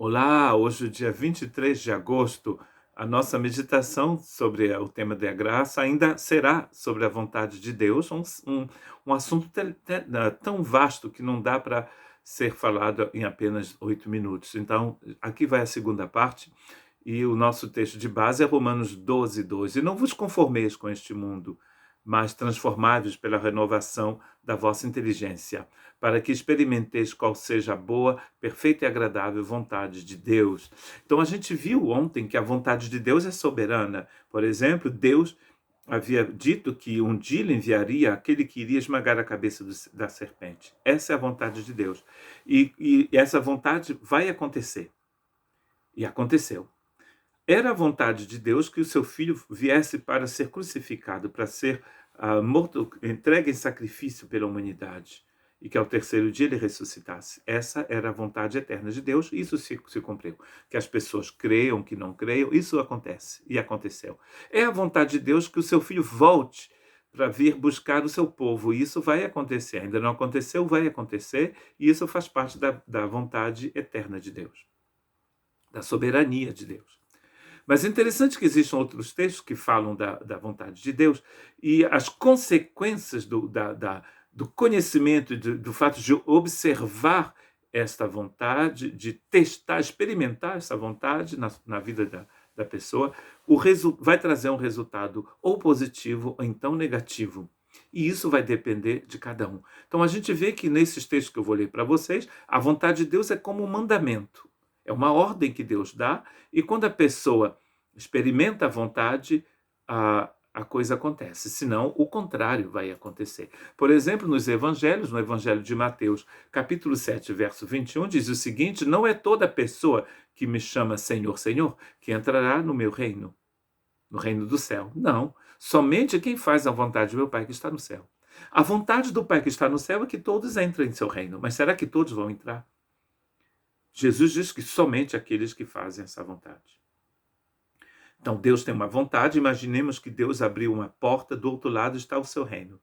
Olá, hoje, dia 23 de agosto, a nossa meditação sobre o tema da graça ainda será sobre a vontade de Deus, um assunto tão vasto que não dá para ser falado em apenas 8 minutos. Então, aqui vai a segunda parte, e o nosso texto de base é Romanos 12, 2. E não vos conformeis com este mundo, mas transformai-vos pela renovação da vossa inteligência, para que experimenteis qual seja a boa, perfeita e agradável vontade de Deus. Então a gente viu ontem que a vontade de Deus é soberana. Por exemplo, Deus havia dito que um dia ele enviaria aquele que iria esmagar a cabeça da serpente. Essa é a vontade de Deus. E essa vontade vai acontecer. E aconteceu. Era a vontade de Deus que o seu filho viesse para ser crucificado, para ser morto, entregue em sacrifício pela humanidade, e que ao terceiro dia ele ressuscitasse. Essa era a vontade eterna de Deus, e isso se cumpriu. Que as pessoas creiam, que não creiam, isso acontece, e aconteceu. É a vontade de Deus que o seu filho volte para vir buscar o seu povo, e isso vai acontecer. Ainda não aconteceu, vai acontecer, e isso faz parte da vontade eterna de Deus, da soberania de Deus. Mas é interessante que existam outros textos que falam da vontade de Deus e as consequências do conhecimento, do fato de observar esta vontade, de testar, experimentar essa vontade na vida da pessoa, vai trazer um resultado ou positivo ou então negativo. E isso vai depender de cada um. Então a gente vê que nesses textos que eu vou ler para vocês, a vontade de Deus é como um mandamento. É uma ordem que Deus dá, e quando a pessoa experimenta a vontade, a coisa acontece. Senão, o contrário vai acontecer. Por exemplo, nos evangelhos, no evangelho de Mateus, capítulo 7, verso 21, diz o seguinte: não é toda pessoa que me chama Senhor, Senhor, que entrará no meu reino, no reino do céu. Não. Somente quem faz a vontade do meu Pai que está no céu. A vontade do Pai que está no céu é que todos entrem em seu reino. Mas será que todos vão entrar? Jesus diz que somente aqueles que fazem essa vontade. Então Deus tem uma vontade, imaginemos que Deus abriu uma porta, do outro lado está o seu reino.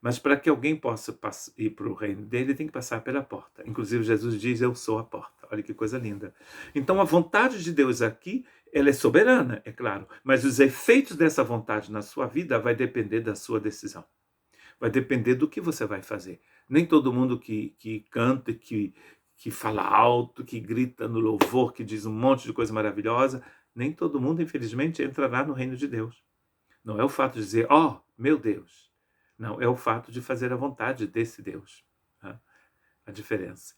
Mas para que alguém possa ir para o reino dele, tem que passar pela porta. Inclusive Jesus diz, eu sou a porta. Olha que coisa linda. Então a vontade de Deus aqui, ela é soberana, é claro, mas os efeitos dessa vontade na sua vida vai depender da sua decisão. Vai depender do que você vai fazer. Nem todo mundo que canta, que fala alto, que grita no louvor, que diz um monte de coisa maravilhosa, nem todo mundo, infelizmente, entrará no reino de Deus. Não é o fato de dizer, meu Deus. Não, é o fato de fazer a vontade desse Deus. Tá? A diferença.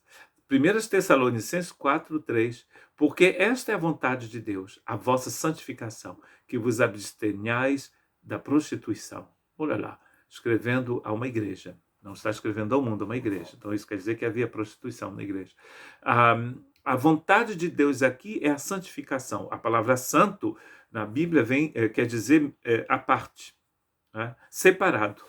1 Tessalonicenses 4:3, porque esta é a vontade de Deus, a vossa santificação, que vos abstenhais da prostituição. Olha lá, escrevendo a uma igreja. Não está escrevendo ao mundo, a uma igreja. Então isso quer dizer que havia prostituição na igreja. A vontade de Deus aqui é a santificação. A palavra santo na Bíblia quer dizer à parte, né? Separado.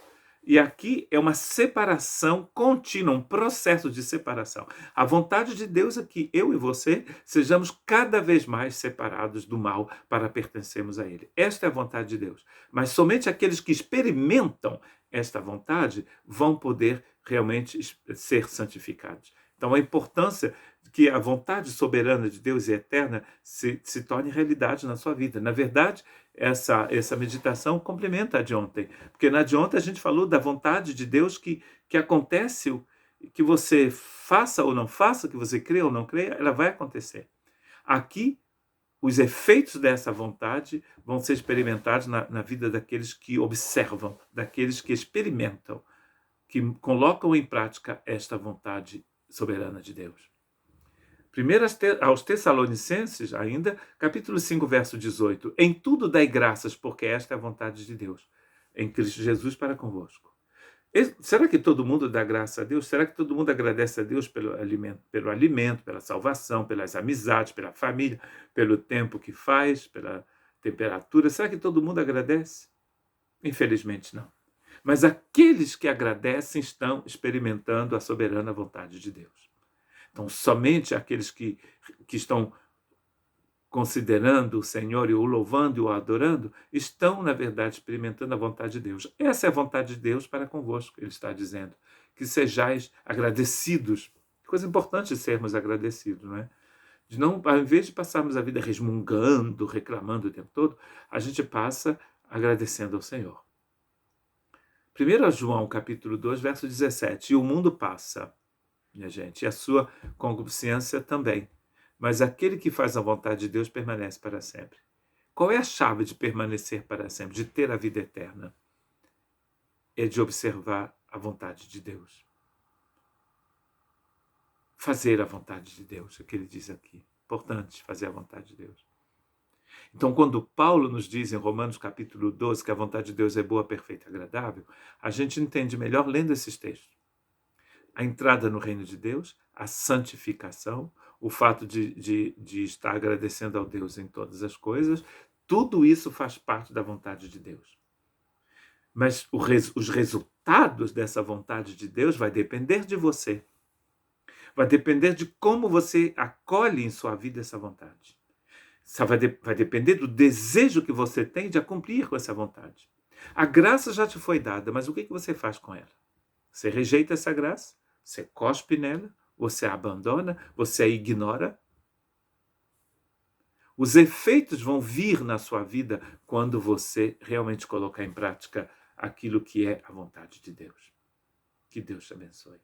E aqui é uma separação contínua, um processo de separação. A vontade de Deus é que eu e você sejamos cada vez mais separados do mal para pertencermos a Ele. Esta é a vontade de Deus. Mas somente aqueles que experimentam esta vontade vão poder realmente ser santificados. Então a importância que a vontade soberana de Deus e eterna se torne realidade na sua vida. Na verdade, essa meditação complementa a de ontem, porque na de ontem a gente falou da vontade de Deus que acontece, que você faça ou não faça, que você creia ou não creia, ela vai acontecer. Aqui, os efeitos dessa vontade vão ser experimentados na vida daqueles que observam, daqueles que experimentam, que colocam em prática esta vontade soberana de Deus. Primeiro aos Tessalonicenses, ainda, capítulo 5, verso 18. Em tudo dai graças, porque esta é a vontade de Deus, em Cristo Jesus para convosco. Será que todo mundo dá graça a Deus? Será que todo mundo agradece a Deus pelo alimento, pela salvação, pelas amizades, pela família, pelo tempo que faz, pela temperatura? Será que todo mundo agradece? Infelizmente não. Mas aqueles que agradecem estão experimentando a soberana vontade de Deus. Então, somente aqueles que estão considerando o Senhor e o louvando e o adorando, estão, na verdade, experimentando a vontade de Deus. Essa é a vontade de Deus para convosco, ele está dizendo. Que sejais agradecidos. Coisa importante sermos agradecidos, não é? De não, ao invés de passarmos a vida resmungando, reclamando o tempo todo, a gente passa agradecendo ao Senhor. 1 João, capítulo 2, verso 17. E o mundo passa, minha gente, e a sua concupiscência também. Mas aquele que faz a vontade de Deus permanece para sempre. Qual é a chave de permanecer para sempre, de ter a vida eterna? É de observar a vontade de Deus. Fazer a vontade de Deus, é o que ele diz aqui. Importante fazer a vontade de Deus. Então, quando Paulo nos diz em Romanos capítulo 12 que a vontade de Deus é boa, perfeita e agradável, a gente entende melhor lendo esses textos. A entrada no reino de Deus, a santificação, o fato de estar agradecendo ao Deus em todas as coisas, tudo isso faz parte da vontade de Deus. Mas os resultados dessa vontade de Deus vai depender de você. Vai depender de como você acolhe em sua vida essa vontade. Vai depender do desejo que você tem de cumprir com essa vontade. A graça já te foi dada, mas o que você faz com ela? Você rejeita essa graça? Você cospe nela? Você a abandona? Você a ignora? Os efeitos vão vir na sua vida quando você realmente colocar em prática aquilo que é a vontade de Deus. Que Deus te abençoe.